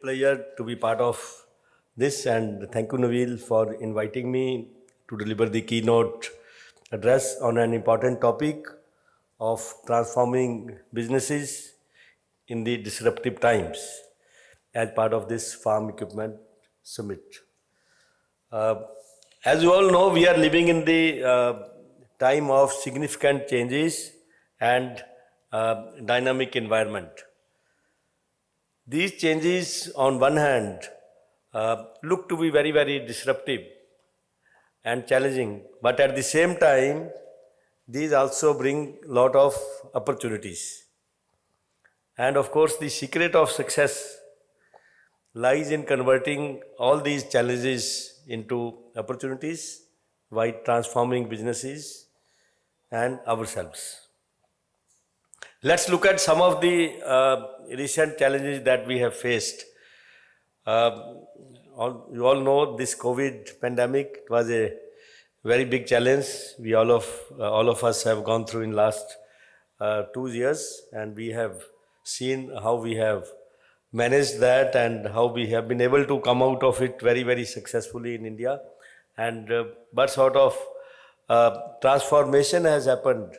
great pleasure to be part of this, and thank you, Naveel, for inviting me to deliver the keynote address on an important topic of transforming businesses in the disruptive times as part of this Farm Equipment Summit. Uh, as you all know, we are living in the time of significant changes and dynamic environment. These changes, on one hand, look to be very, very disruptive and challenging, but at the same time, these also bring a lot of opportunities. And of course, the secret of success lies in converting all these challenges into opportunities by transforming businesses and ourselves. Let's look at some of the recent challenges that we have faced. You all know this COVID pandemic was a very big challenge. We all of us have gone through in last 2 years, and we have seen how we have managed that and how we have been able to come out of it very, very successfully in India. And what sort of transformation has happened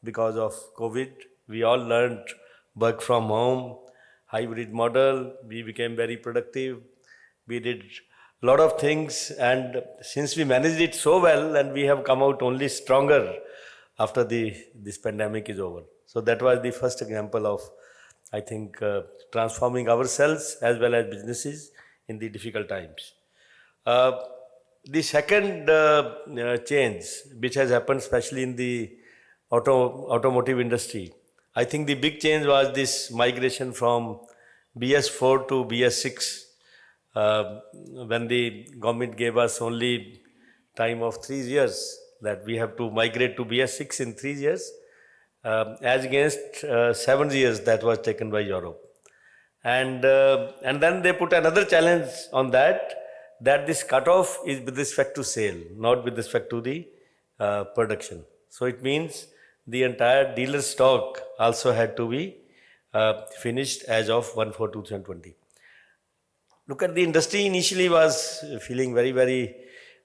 because of COVID? We all learned work from home, hybrid model. We became very productive. We did a lot of things, and since we managed it so well, and we have come out only stronger after this pandemic is over. So that was the first example of, I think, transforming ourselves as well as businesses in the difficult times. The second change, which has happened especially in the automotive industry, I think the big change was this migration from BS4 to BS6. When the government gave us only time of 3 years that we have to migrate to BS6 in 3 years, as against 7 years that was taken by Europe. And then they put another challenge on that this cutoff is with respect to sale, not with respect to the production. So it means the entire dealer stock also had to be finished as of 1/4/2020. Look at the industry initially was feeling very, very,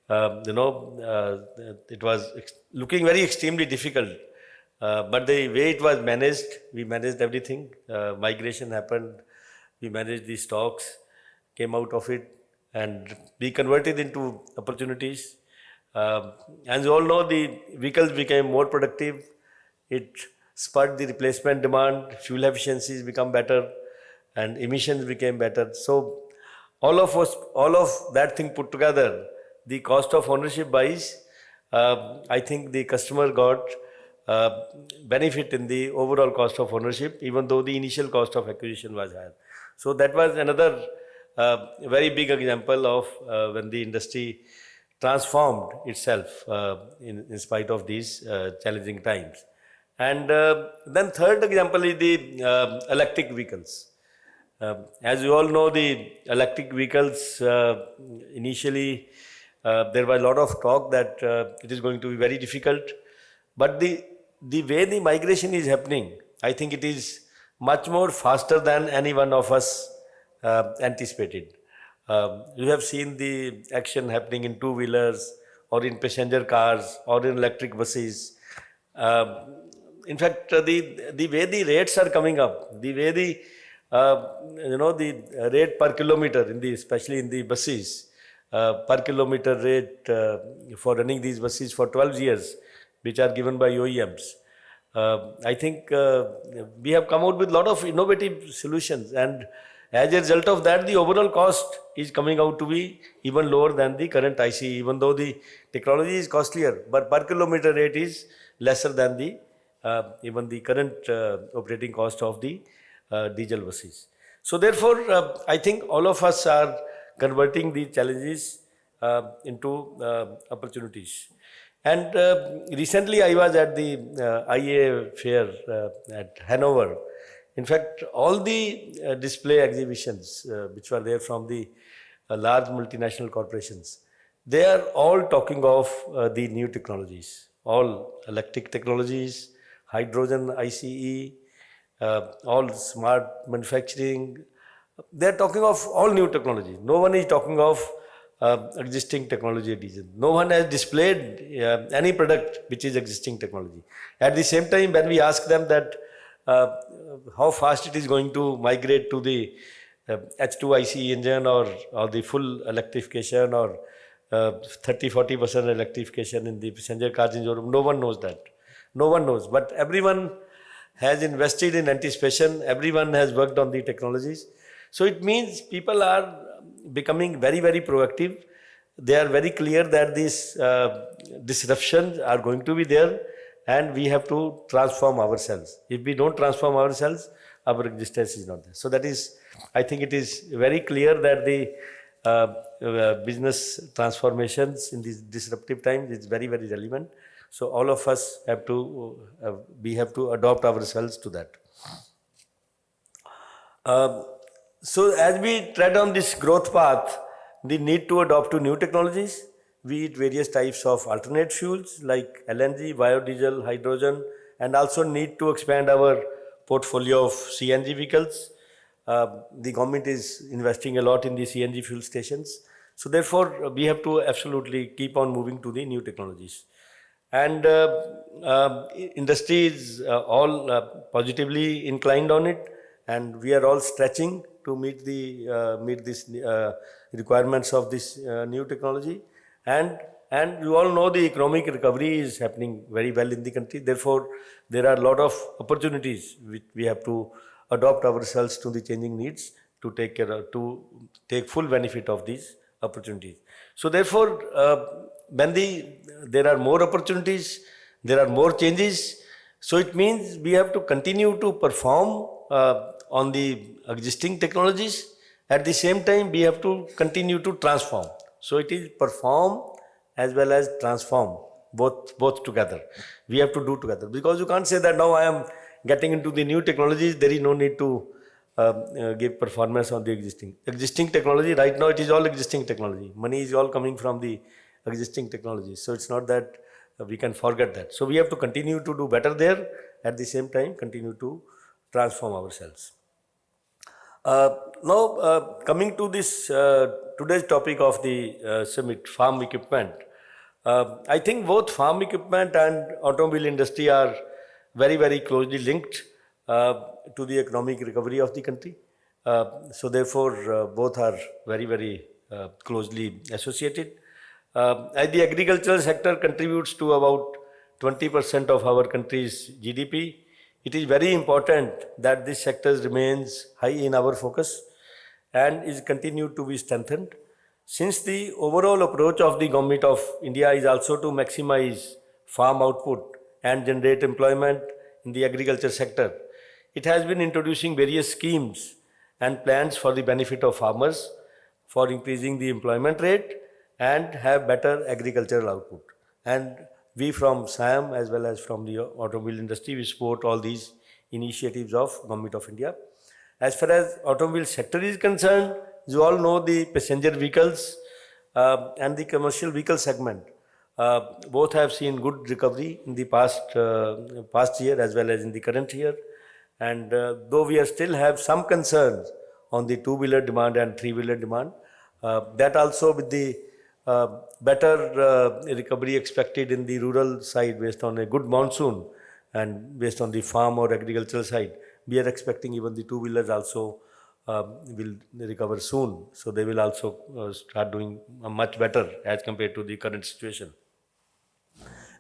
it was looking very extremely difficult. But the way it was managed, we managed everything. Migration happened, we managed the stocks, came out of it, and we converted into opportunities. As you all know, the vehicles became more productive. It spurred the replacement demand, fuel efficiencies become better, and emissions became better. So all of that thing put together, the cost of ownership wise, I think the customer got benefit in the overall cost of ownership, even though the initial cost of acquisition was higher. So that was another very big example of when the industry transformed itself in spite of these challenging times. And then third example is the electric vehicles. As you all know, the electric vehicles, initially there was a lot of talk that it is going to be very difficult. But the way the migration is happening, I think it is much more faster than any one of us anticipated. You have seen the action happening in two-wheelers or in passenger cars or in electric buses. In fact, the way the rates are coming up, the way the rate per kilometer, especially in the buses, per kilometer rate for running these buses for 12 years, which are given by OEMs. I think we have come out with a lot of innovative solutions, and as a result of that, the overall cost is coming out to be even lower than the current ICE, even though the technology is costlier, but per kilometer rate is lesser than the even the current operating cost of the diesel buses. So therefore, I think all of us are converting the challenges into opportunities. And recently I was at the IAA fair at Hanover. In fact, all the display exhibitions which were there from the large multinational corporations, they are all talking of the new technologies, all electric technologies, hydrogen ICE, all smart manufacturing, they are talking of all new technology. No one is talking of existing technology addition. No one has displayed any product which is existing technology. At the same time, when we ask them that uh, how fast it is going to migrate to the H2IC engine or the full electrification or 30-40% electrification in the passenger cars in Europe, no one knows that. No one knows. But everyone has invested in anticipation. Everyone has worked on the technologies. So it means people are becoming very, very proactive. They are very clear that these disruptions are going to be there and we have to transform ourselves. If we don't transform ourselves, our existence is not there. So that is, I think it is very clear that the business transformations in these disruptive times is very, very relevant. So all of us have to, we have to adopt ourselves to that. So as we tread on this growth path, the need to adopt to new technologies, be it various types of alternate fuels like LNG, biodiesel, hydrogen, and also need to expand our portfolio of CNG vehicles. The government is investing a lot in the CNG fuel stations. So therefore, we have to absolutely keep on moving to the new technologies. And industry is all positively inclined on it, and we are all stretching to meet these requirements of this new technology. And you all know the economic recovery is happening very well in the country. Therefore, there are a lot of opportunities which we have to adopt ourselves to the changing needs to take full benefit of these opportunities. So therefore, when there are more opportunities, there are more changes. So it means we have to continue to perform on the existing technologies. At the same time, we have to continue to transform. So it is perform as well as transform, both together. We have to do together, because you can't say that now I am getting into the new technologies, there is no need to give performance on the existing technology. Right now it is all existing technology. Money is all coming from the existing technology. So it's not that we can forget that. So we have to continue to do better there, at the same time continue to transform ourselves. Now coming to this today's topic of the summit, farm equipment. I think both farm equipment and automobile industry are very, very closely linked to the economic recovery of the country. So therefore, both are very, very closely associated. As the agricultural sector contributes to about 20% of our country's GDP, it is very important that this sector remains high in our focus and is continued to be strengthened. Since the overall approach of the Government of India is also to maximize farm output and generate employment in the agriculture sector, it has been introducing various schemes and plans for the benefit of farmers for increasing the employment rate and have better agricultural output. And we from SIAM as well as from the automobile industry, we support all these initiatives of Government of India. As far as automobile sector is concerned, you all know the passenger vehicles and the commercial vehicle segment. Both have seen good recovery in the past year as well as in the current year. And though we still have some concerns on the two-wheeler demand and three-wheeler demand, that also with the better recovery expected in the rural side based on a good monsoon and based on the farm or agricultural side, we are expecting even the two-wheelers also will recover soon. So they will also start doing much better as compared to the current situation.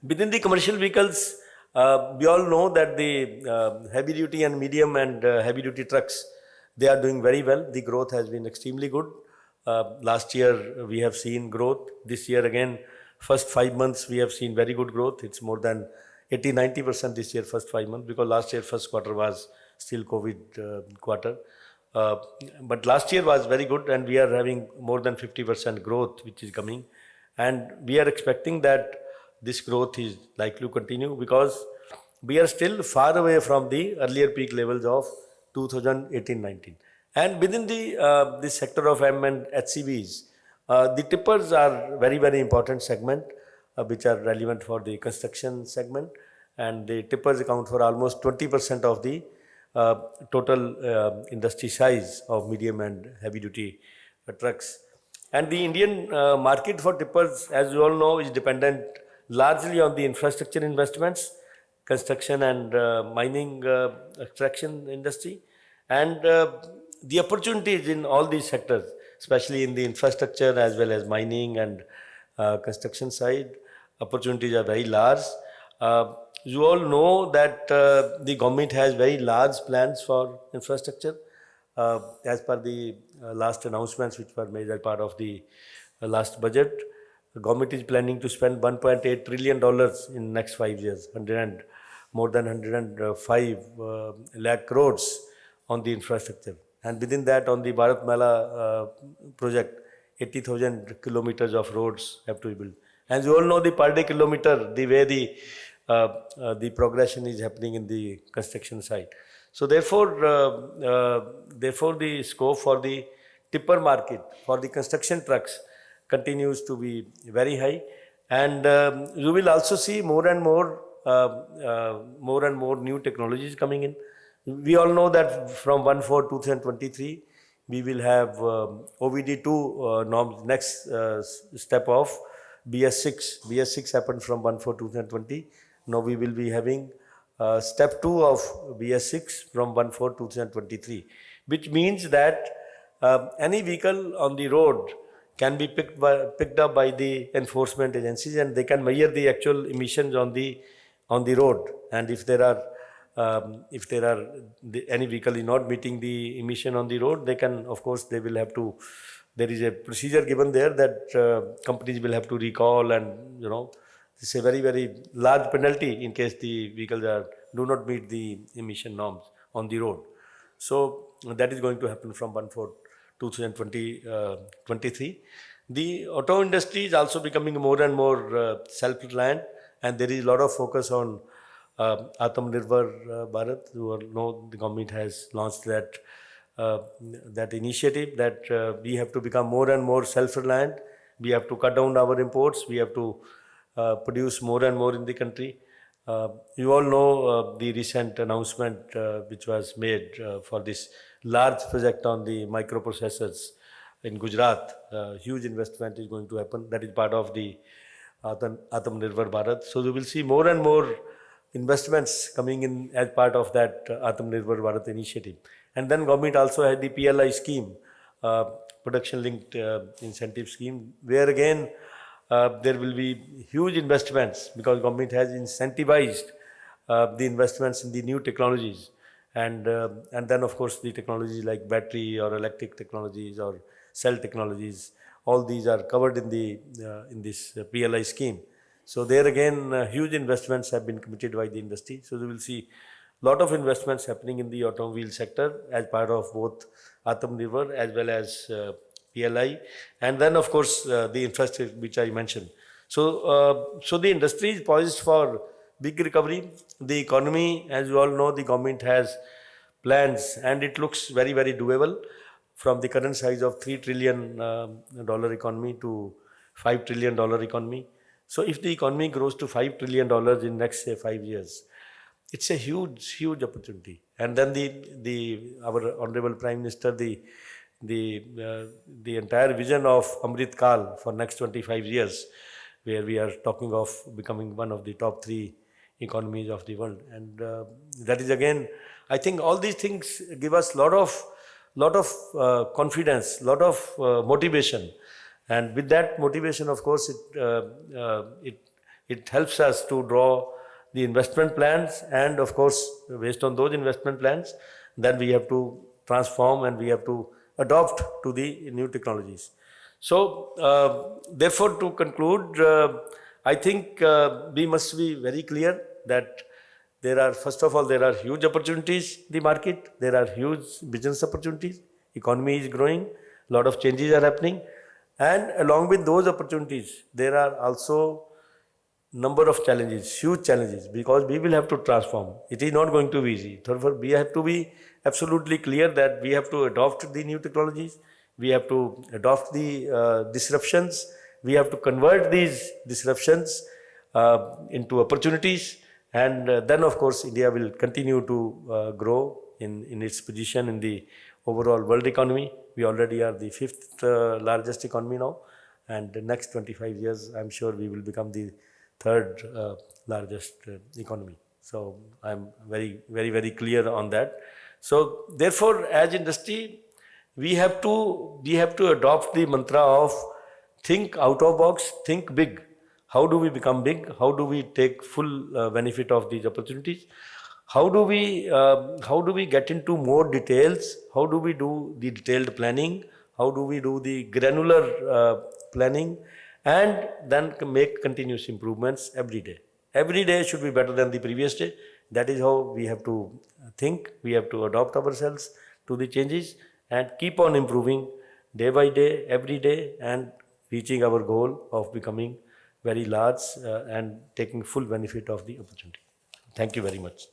Within the commercial vehicles, we all know that the heavy duty and medium and heavy duty trucks, they are doing very well. The growth has been extremely good. Last year we have seen growth. This year again, first 5 months we have seen very good growth. It's more than 80-90% this year, first 5 months, because last year first quarter was still COVID quarter. But last year was very good, and we are having more than 50% growth which is coming. And we are expecting that this growth is likely to continue, because we are still far away from the earlier peak levels of 2018-19. And within the this sector of M and HCVs, the tippers are very, very important segment which are relevant for the construction segment, and the tippers account for almost 20% of the total industry size of medium and heavy duty trucks. And the Indian market for tippers, as you all know, is dependent largely on the infrastructure investments, construction and mining extraction industry. And the opportunities in all these sectors, especially in the infrastructure as well as mining and construction side, opportunities are very large. You all know that the government has very large plans for infrastructure. As per the last announcements which were made as part of the last budget, the government is planning to spend $1.8 trillion in next 5 years, more than 105 lakh crores on the infrastructure. And within that, on the Bharat Mala project, 80,000 kilometers of roads have to be built. As you all know, the per day kilometer, the way the progression is happening in the construction side. So therefore, the scope for the tipper market, for the construction trucks, continues to be very high. And you will also see more and more new technologies coming in. We all know that from 1/4/2023, we will have OBD2 norms, next step of BS6. BS6 happened from 1/4/2020. Now we will be having step 2 of BS6 from 1/4/2023, which means that any vehicle on the road can be picked up by the enforcement agencies, and they can measure the actual emissions on the road. And if there are any vehicle is not meeting the emission on the road, they can, of course, they will have to. There is a procedure given there that companies will have to recall, and it's a very, very large penalty in case the vehicles do not meet the emission norms on the road. So that is going to happen from 1/4/2023. The auto industry is also becoming more and more self-reliant, and there is a lot of focus on Atmanirbhar Bharat. You all know the government has launched that initiative that we have to become more and more self-reliant. We have to cut down our imports. We have to produce more and more in the country. You all know the recent announcement which was made for this large project on the microprocessors in Gujarat. Huge investment is going to happen. That is part of the Atmanirbhar Bharat. So you will see more and more investments coming in as part of that Atmanirbhar Bharat initiative. And then government also had the PLI scheme, production linked incentive scheme, where again there will be huge investments because government has incentivized the investments in the new technologies. And then of course the technologies like battery or electric technologies or cell technologies, all these are covered in this PLI scheme. So there again huge investments have been committed by the industry. So you will see lot of investments happening in the automobile sector as part of both Atmanirbhar as well as PLI, and then of course the infrastructure which I mentioned. So the industry is poised for big recovery. The economy, as you all know, the government has plans, and it looks very, very doable from the current size of $3 trillion economy to $5 trillion economy. So if the economy grows to $5 trillion in next, say, 5 years, it's a huge, huge opportunity. And then our Honorable Prime Minister, the entire vision of Amrit Kal for next 25 years, where we are talking of becoming one of the top 3 economies of the world. And that is again, I think all these things give us lot of confidence, lot of motivation. And with that motivation, of course, it helps us to draw the investment plans, and of course, based on those investment plans, then we have to transform and we have to adopt to the new technologies. So, therefore, to conclude, I think we must be very clear that first of all, there are huge opportunities in the market. There are huge business opportunities. Economy is growing. A lot of changes are happening. And along with those opportunities, there are also number of challenges, huge challenges, because we will have to transform. It is not going to be easy. Therefore, we have to be absolutely clear that we have to adopt the new technologies. We have to adopt the disruptions. We have to convert these disruptions into opportunities. And then, of course, India will continue to grow in its position in the overall world economy. We already are the fifth largest economy now, and the next 25 years, I'm sure we will become the third largest economy. So I'm very clear on that. So therefore, as industry, we have to adopt the mantra of think out of box, think big. How do we become big? How do we take full benefit of these opportunities? How do we get into more details? How do we do the detailed planning? How do we do the granular planning? And then make continuous improvements every day. Every day should be better than the previous day. That is how we have to think. We have to adopt ourselves to the changes and keep on improving day by day, every day, and reaching our goal of becoming very large and taking full benefit of the opportunity. Thank you very much.